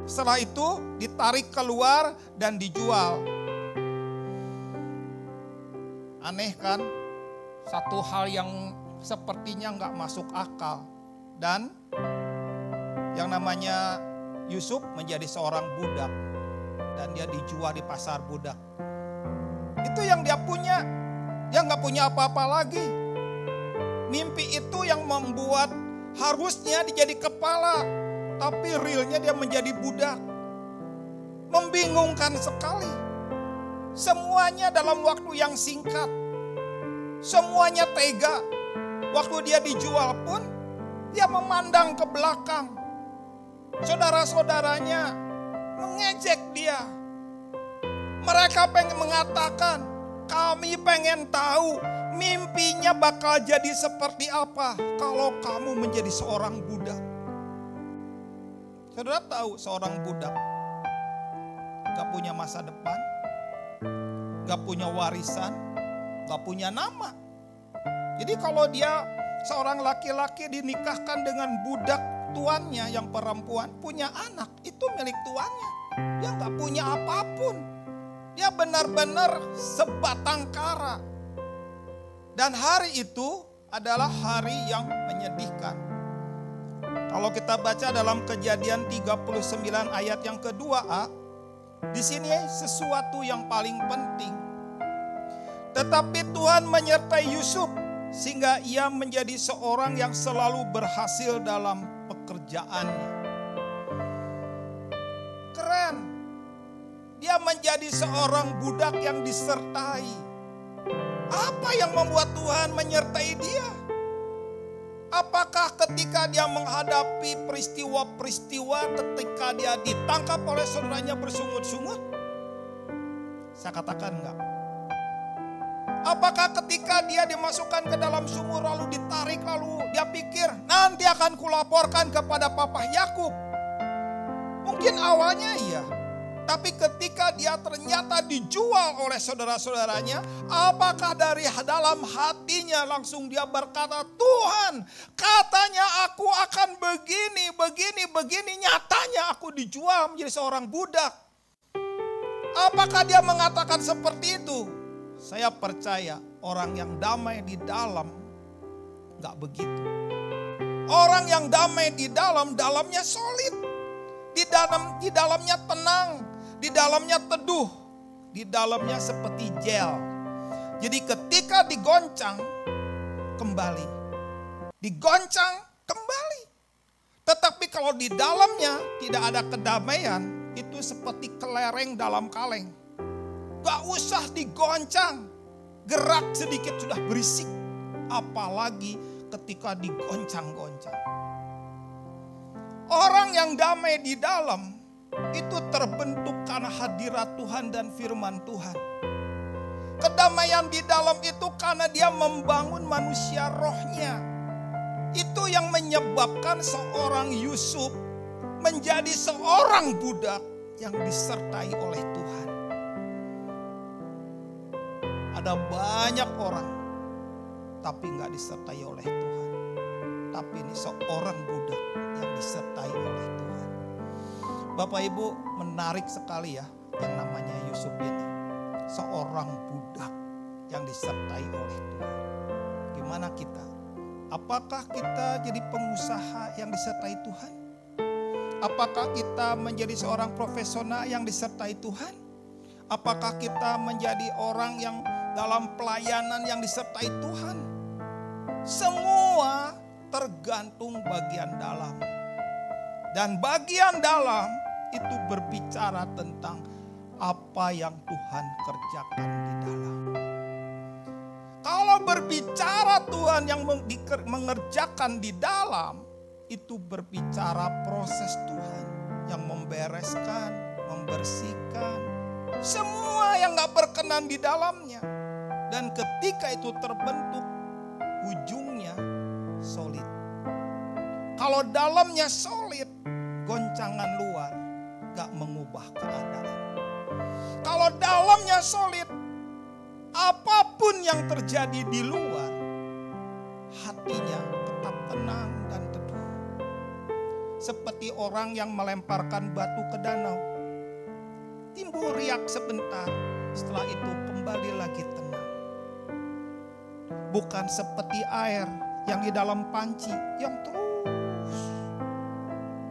Setelah itu ditarik keluar dan dijual. Aneh kan? Satu hal yang sepertinya nggak masuk akal. Dan yang namanya Yusuf menjadi seorang budak. Dan dia dijual di pasar budak. Itu yang dia punya. Dia nggak punya apa-apa lagi. Mimpi itu yang membuat harusnya dia jadi kepala. Tapi realnya dia menjadi budak. Membingungkan sekali. Semuanya dalam waktu yang singkat. Semuanya tega. Waktu dia dijual pun, dia memandang ke belakang. Saudara-saudaranya mengejek dia. Mereka pengen mengatakan, kami pengen tahu mimpinya bakal jadi seperti apa kalau kamu menjadi seorang budak. Saudara tahu seorang budak gak punya masa depan, gak punya warisan, gak punya nama. Jadi kalau dia seorang laki-laki dinikahkan dengan budak tuannya yang perempuan, punya anak, itu milik tuannya. Dia gak punya apapun. Dia benar-benar sebatang kara. Dan hari itu adalah hari yang menyedihkan. Kalau kita baca dalam Kejadian 39 ayat yang kedua, di sini sesuatu yang paling penting. Tetapi Tuhan menyertai Yusuf sehingga ia menjadi seorang yang selalu berhasil dalam pekerjaannya. Keren. Dia menjadi seorang budak yang disertai. Apa yang membuat Tuhan menyertai dia? Apakah ketika dia menghadapi peristiwa-peristiwa ketika dia ditangkap oleh saudaranya bersungut-sungut? Saya katakan enggak. Apakah ketika dia dimasukkan ke dalam sumur lalu ditarik lalu dia pikir nanti akan kulaporkan kepada Papa Yakub? Mungkin awalnya iya. Tapi ketika dia ternyata dijual oleh saudara-saudaranya, apakah dari dalam hatinya langsung dia berkata, Tuhan katanya aku akan begini, nyatanya aku dijual menjadi seorang budak. Apakah dia mengatakan seperti itu? Saya percaya orang yang damai di dalam gak begitu. Orang yang damai di dalam, dalamnya solid. Di dalamnya tenang, di dalamnya teduh, di dalamnya seperti gel. Jadi ketika digoncang, kembali. Digoncang, kembali. Tetapi kalau di dalamnya tidak ada kedamaian, itu seperti kelereng dalam kaleng. Gak usah digoncang, gerak sedikit sudah berisik. Apalagi ketika digoncang-goncang. Orang yang damai di dalam itu terbentuk karena hadirat Tuhan dan firman Tuhan. Kedamaian di dalam itu karena dia membangun manusia rohnya. Itu yang menyebabkan seorang Yusuf menjadi seorang budak yang disertai oleh Tuhan. Ada banyak orang tapi gak disertai oleh Tuhan. Tapi ini seorang budak yang disertai oleh Tuhan. Bapak Ibu, menarik sekali ya yang namanya Yusuf ini. Seorang budak yang disertai oleh Tuhan. Gimana kita? Apakah kita jadi pengusaha yang disertai Tuhan? Apakah kita menjadi seorang profesional yang disertai Tuhan? Apakah kita menjadi orang yang dalam pelayanan yang disertai Tuhan? Semua tergantung bagian dalam. Dan bagian dalam itu berbicara tentang apa yang Tuhan kerjakan di dalam. Kalau berbicara Tuhan yang mengerjakan di dalam, itu berbicara proses Tuhan yang membereskan, membersihkan, semua yang gak berkenan di dalamnya. Dan ketika itu terbentuk, ujungnya solid. Kalau dalamnya solid, goncangan luar gak mengubah keadaan. Kalau dalamnya solid, apapun yang terjadi di luar, hatinya tetap tenang dan teduh. seperti orang yang melemparkan batu ke danau. Timbul riak sebentar, setelah itu kembali lagi tenang. Bukan seperti air yang di dalam panci yang terus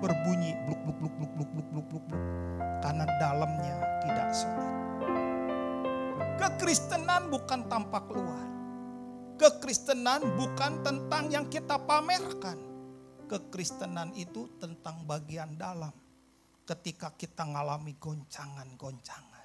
berbunyi bluk bluk bluk bluk bluk bluk bluk bluk bluk, karena dalamnya tidak solid. Kekristenan bukan tampak luar. Kekristenan bukan tentang yang kita pamerkan. Kekristenan itu tentang bagian dalam. Ketika kita ngalami goncangan-goncangan.